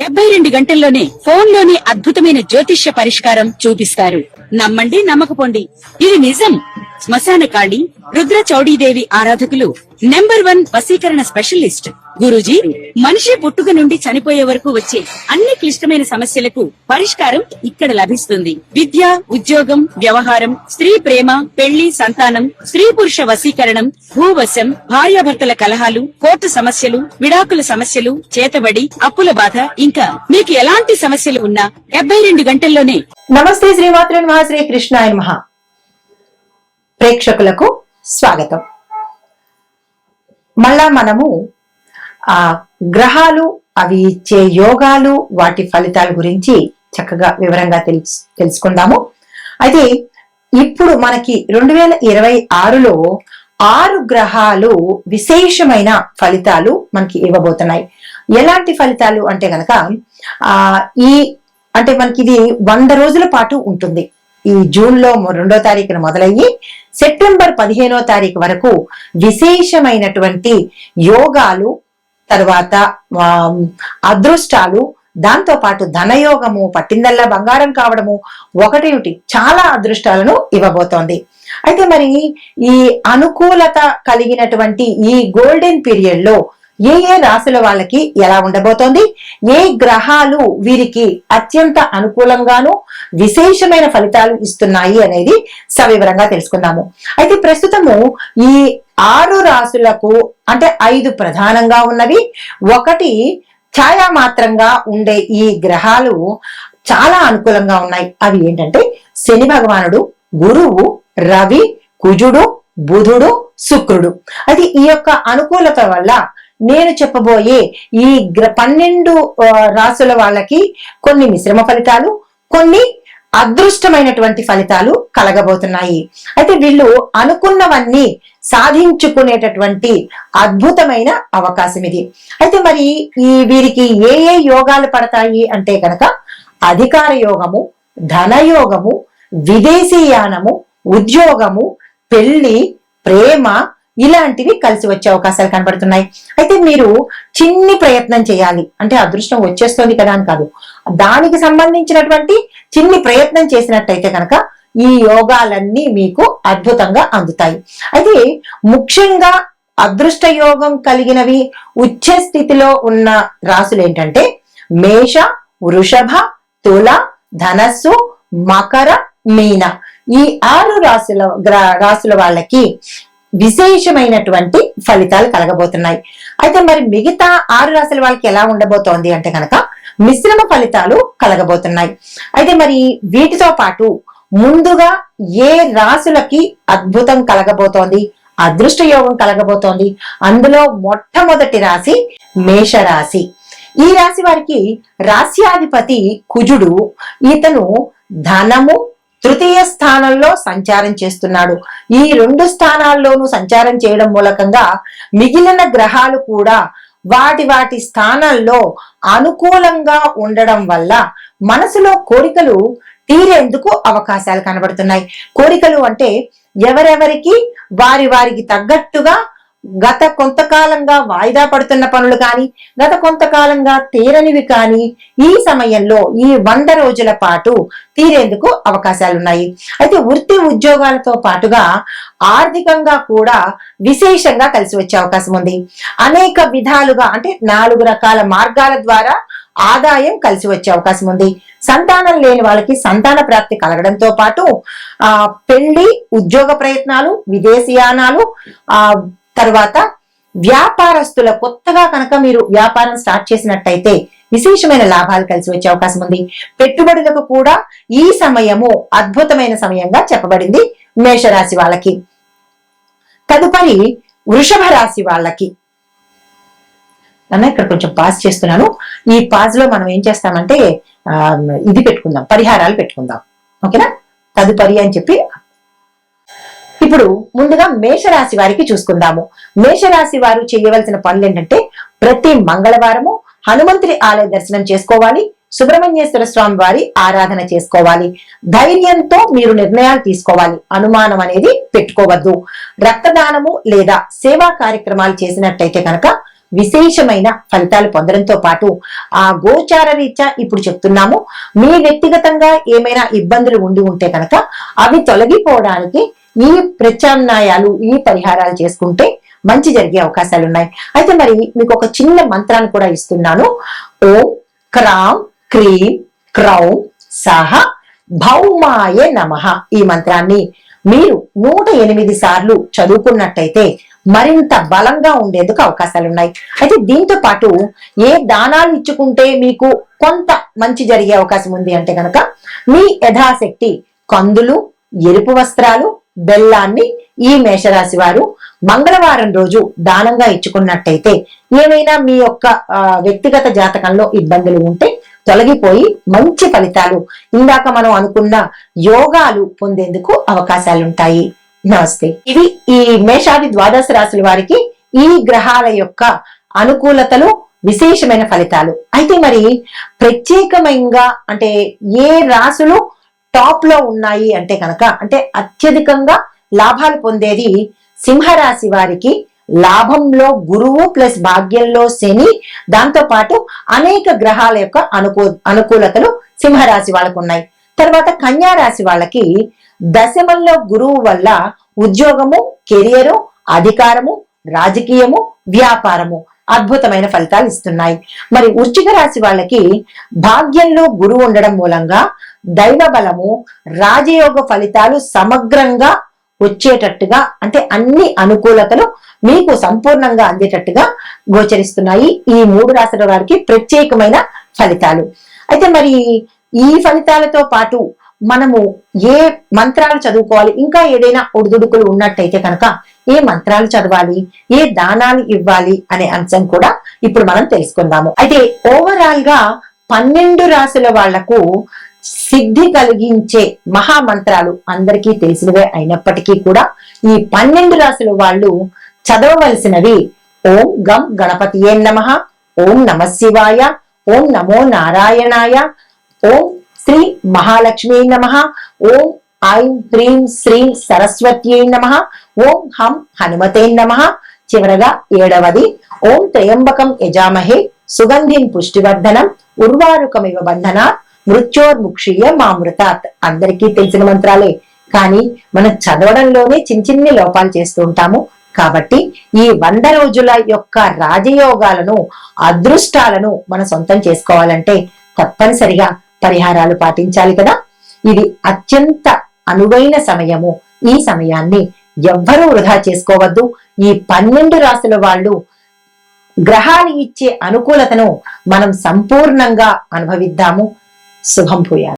72 గంటల్లోనే ఫోన్ లోని అద్భుతమైన జ్యోతిష్య పరిష్కారం చూపిస్తారు. నమ్మండి, నమ్మకపోండి, ఇది నిజం. శ్మశాన కాళి రుద్ర చౌడీదేవి ఆరాధకులు నంబర్ 1 వశీకరణ స్పెషలిస్ట్. గురూజీ, మనిషి పుట్టుక నుండి చనిపోయే వరకు వచ్చే అన్ని క్లిష్టమైన సమస్యలకు పరిష్కారం ఇక్కడ లభిస్తుంది. విద్య, ఉద్యోగం, వ్యవహారం, స్త్రీ ప్రేమ, పెళ్లి, సంతానం, స్త్రీ పురుష వశీకరణం, భూవశం, భార్యాభర్తల కలహాలు, కోర్టు సమస్యలు, విడాకుల సమస్యలు, చేతబడి, అప్పుల బాధ, ఇంకా మీకు ఎలాంటి సమస్యలు ఉన్నా 72 గంటల్లోనే. నమస్తే, శ్రీమాత్రే నమః, శ్రీ కృష్ణాయ నమః. ప్రేక్షకులకు స్వాగతం. మళ్ళా మనము గ్రహాలు, అవి ఇచ్చే యోగాలు, వాటి ఫలితాల గురించి చక్కగా వివరంగా తెలుసుకుందాము. అయితే ఇప్పుడు మనకి 2026లో 6 గ్రహాలు విశేషమైన ఫలితాలు మనకి ఇవ్వబోతున్నాయి. ఎలాంటి ఫలితాలు అంటే గనక అంటే మనకి ఇది 100 రోజుల పాటు ఉంటుంది. ఈ జూన్ లో 2వ తారీఖున మొదలయ్యి సెప్టెంబర్ 15వ తారీఖు వరకు విశేషమైనటువంటి యోగాలు, తర్వాత అదృష్టాలు, దాంతో పాటు ధనయోగము, పట్టిందల్లా బంగారం కావడము, ఒకటి చాలా అదృష్టాలను ఇవ్వబోతోంది. అయితే మరి ఈ అనుకూలత కలిగినటువంటి ఈ గోల్డెన్ పీరియడ్ లో ఏ రాశుల వాళ్ళకి ఎలా ఉండబోతోంది, ఏ గ్రహాలు వీరికి అత్యంత అనుకూలంగాను విశేషమైన ఫలితాలు ఇస్తున్నాయి అనేది సవివరంగా తెలుసుకుందాము. అయితే ప్రస్తుతము ఈ 6 రాశులకు అంటే 5 ప్రధానంగా ఉన్నవి, 1 ఛాయామాత్రంగా ఉండే ఈ గ్రహాలు చాలా అనుకూలంగా ఉన్నాయి. అవి ఏంటంటే శని భగవానుడు, గురువు, రవి, కుజుడు, బుధుడు, శుక్రుడు. అది ఈ యొక్క అనుకూలత వల్ల నేను చెప్పబోయే ఈ 12 రాశుల వాళ్ళకి కొన్ని మిశ్రమ ఫలితాలు, కొన్ని అదృష్టమైనటువంటి ఫలితాలు కలగబోతున్నాయి. అయితే వీళ్ళు అనుకున్నవన్నీ సాధించుకునేటటువంటి అద్భుతమైన అవకాశం ఇది. అయితే మరి వీరికి ఏ యోగాలు పడతాయి అంటే కనుక అధికార యోగము, ధనయోగము, విదేశీయానము, ఉద్యోగము, పెళ్లి, ప్రేమ, ఇలాంటివి కలిసి వచ్చే అవకాశాలు కనబడుతున్నాయి. అయితే మీరు చిన్ని ప్రయత్నం చేయాలి. అంటే అదృష్టం వచ్చేస్తుంది కదా అని కాదు, దానికి సంబంధించినటువంటి చిన్ని ప్రయత్నం చేసినట్టయితే కనుక ఈ యోగాలన్నీ మీకు అద్భుతంగా అందుతాయి. అయితే ముఖ్యంగా అదృష్ట యోగం కలిగినవి ఉచ్చ స్థితిలో ఉన్న రాశులు ఏంటంటే మేష, వృషభ, తుల, ధనస్సు, మకర, మీన. ఈ 6 రాశుల వాళ్ళకి విశేషమైనటువంటి ఫలితాలు కలగబోతున్నాయి. అయితే మరి మిగతా 6 రాశుల వాళ్ళకి ఎలా ఉండబోతోంది అంటే కనుక మిశ్రమ ఫలితాలు కలగబోతున్నాయి. అయితే మరి వీటితో పాటు ముందుగా ఏ రాశులకి అద్భుతం కలగబోతోంది, అదృష్ట యోగం కలగబోతోంది, అందులో మొట్టమొదటి రాశి మేషరాశి. ఈ రాశి వారికి రాశ్యాధిపతి కుజుడు, ఇతను ధనము, తృతీయ స్థానంలో సంచారం చేస్తున్నాడు. ఈ 2 స్థానాల్లోనూ సంచారం చేయడం మూలకంగా మిగిలిన గ్రహాలు కూడా వాటి స్థానాల్లో అనుకూలంగా ఉండడం వల్ల మనసులో కోరికలు తీరేందుకు అవకాశాలు కనబడుతున్నాయి. కోరికలు అంటే ఎవరెవరికి వారికి తగ్గట్టుగా గత కొంతకాలంగా వాయిదా పడుతున్న పనులు కానీ, గత కొంతకాలంగా తీరనివి కానీ ఈ సమయంలో ఈ 100 రోజుల పాటు తీరేందుకు అవకాశాలున్నాయి. అయితే వృత్తి ఉద్యోగాలతో పాటుగా ఆర్థికంగా కూడా విశేషంగా కలిసి వచ్చే అవకాశం ఉంది. అనేక విధాలుగా అంటే 4 రకాల మార్గాల ద్వారా ఆదాయం కలిసి వచ్చే అవకాశం ఉంది. సంతానం లేని వాళ్ళకి సంతాన ప్రాప్తి కలగడంతో పాటు పెళ్లి, ఉద్యోగ ప్రయత్నాలు, విదేశీయానాలు, తర్వాత వ్యాపారస్తుల కొత్తగా కనుక మీరు వ్యాపారం స్టార్ట్ చేసినట్టయితే విశేషమైన లాభాలు కలిసి వచ్చే అవకాశం ఉంది. పెట్టుబడులకు కూడా ఈ సమయము అద్భుతమైన సమయంగా చెప్పబడింది మేషరాశి వాళ్ళకి. తదుపరి వృషభ రాశి వాళ్ళకి ఇక్కడ కొంచెం పాజ్ చేస్తున్నాను. ఈ పాజ్ లో మనం ఏం చేస్తామంటే ఇది పెట్టుకుందాం, పరిహారాలు పెట్టుకుందాం. ఓకేనా? తదుపరి అని చెప్పి ఇప్పుడు ముందుగా మేషరాశి వారికి చూసుకుందాము. మేషరాశి వారు చేయవలసిన పనులు ఏంటంటే ప్రతి మంగళవారము హనుమంతుడి ఆలయ దర్శనం చేసుకోవాలి, సుబ్రహ్మణ్యేశ్వర స్వామి వారి ఆరాధన చేసుకోవాలి. ధైర్యంతో మీరు నిర్ణయాలు తీసుకోవాలి, అనుమానం అనేది పెట్టుకోవద్దు. రక్తదానము లేదా సేవా కార్యక్రమాలు చేసినట్టయితే కనుక విశేషమైన ఫలితాలు పొందడంతో పాటు ఆ గోచార రీత్యా ఇప్పుడు చెప్తున్నాము, మీ వ్యక్తిగతంగా ఏమైనా ఇబ్బందులు ఉండి ఉంటే కనుక అవి తొలగిపోవడానికి ఈ ప్రత్యామ్నాయాలు, ఈ పరిహారాలు చేసుకుంటే మంచి జరిగే అవకాశాలు ఉన్నాయి. అయితే మరి మీకు ఒక చిన్న మంత్రాన్ని కూడా ఇస్తున్నాను. ఓం క్రాం క్రీం క్రౌం సహ భౌమాయ నమః. ఈ మంత్రాన్ని మీరు 108 సార్లు చదువుకున్నట్టయితే మరింత బలంగా ఉండేందుకు అవకాశాలు ఉన్నాయి. అయితే దీంతో పాటు ఏ దానాలు ఇచ్చుకుంటే మీకు కొంత మంచి జరిగే అవకాశం ఉంది అంటే కనుక మీ యథాశక్తి కందులు, ఎరుపు వస్త్రాలు, బెల్లాన్ని ఈ మేషరాశి వారు మంగళవారం రోజు దానంగా ఇచ్చుకున్నట్టయితే ఏమైనా మీ యొక్క వ్యక్తిగత జాతకంలో ఇబ్బందులు ఉంటే తొలగిపోయి మంచి ఫలితాలు, ఇందాక మనం అనుకున్న యోగాలు పొందేందుకు అవకాశాలుంటాయి. నమస్తే. ఇవి ఈ మేషాది ద్వాదశ రాశుల వారికి ఈ గ్రహాల యొక్క అనుకూలతలు, విశేషమైన ఫలితాలు. అయితే మరి ప్రత్యేకమైనగా అంటే ఏ రాశులు టాప్ లో ఉన్నాయి అంటే కనుక, అంటే అత్యధికంగా లాభాలు పొందేది సింహరాశి వారికి. లాభంలో గురువు ప్లస్ భాగ్యంలో శని, దాంతో పాటు అనేక గ్రహాల యొక్క అనుకూలతలు సింహరాశి వాళ్ళకు ఉన్నాయి. తర్వాత కన్యా రాశి వాళ్ళకి దశమంలో గురువు వల్ల ఉద్యోగము, కెరియరు, అధికారము, రాజకీయము, వ్యాపారము అద్భుతమైన ఫలితాలు ఇస్తున్నాయి. మరి వృశ్చిక రాశి వాళ్ళకి భాగ్యంలో గురువు ఉండడం మూలంగా దైవ బలము, రాజయోగ ఫలితాలు సమగ్రంగా వచ్చేటట్టుగా, అంటే అన్ని అనుకూలతలు మీకు సంపూర్ణంగా అందేటట్టుగా గోచరిస్తున్నాయి. ఈ 3 రాశుల వారికి ప్రత్యేకమైన ఫలితాలు. అయితే మరి ఈ ఫలితాలతో పాటు మనము ఏ మంత్రాలు చదువుకోవాలి, ఇంకా ఏదైనా ఒడిదుడుకులు ఉన్నట్టయితే కనుక ఏ మంత్రాలు చదవాలి, ఏ దానాలు ఇవ్వాలి అనే అంశం కూడా ఇప్పుడు మనం తెలుసుకుందాము. అయితే ఓవరాల్ గా 12 రాశుల వాళ్లకు సిద్ధి కలిగించే మహామంత్రాలు అందరికీ తెలిసినవే అయినప్పటికీ కూడా ఈ 12 రాశుల వాళ్ళు చదవవలసినవి: ఓం గం గణపతియే నమః, ఓం నమ శివాయ, ఓం నమో నారాయణాయ, ఓం శ్రీ మహాలక్ష్మీ నమః, ఓం ఐం హ్రీం శ్రీం సరస్వత్యై నమః, ఓం హం హనుమతే నమః. చివరగా 7వది ఓం త్రయంబకం యజామహే సుగంధిం పుష్టివర్ధనం ఉర్వారుకమివ బంధనాత్ మృత్యోర్ముక్షీయ మామృతాత్. అందరికీ తెలిసిన మంత్రాలే, కానీ మనం చదవడంలోనే చిన్ని లోపాలు చేస్తూ ఉంటాము. కాబట్టి ఈ 100 రోజుల యొక్క రాజయోగాలను, అదృష్టాలను మనం సొంతం చేసుకోవాలంటే తప్పనిసరిగా పరిహారాలు పాటించాలి కదా. ఇది అత్యంత అనువైన సమయము. ఈ సమయాన్ని ఎవ్వరూ వృధా చేసుకోవద్దు. ఈ 12 రాశుల వాళ్ళు గ్రహాలు ఇచ్చే అనుకూలతను మనం సంపూర్ణంగా అనుభవిద్దాము. శుభం భూయాత్.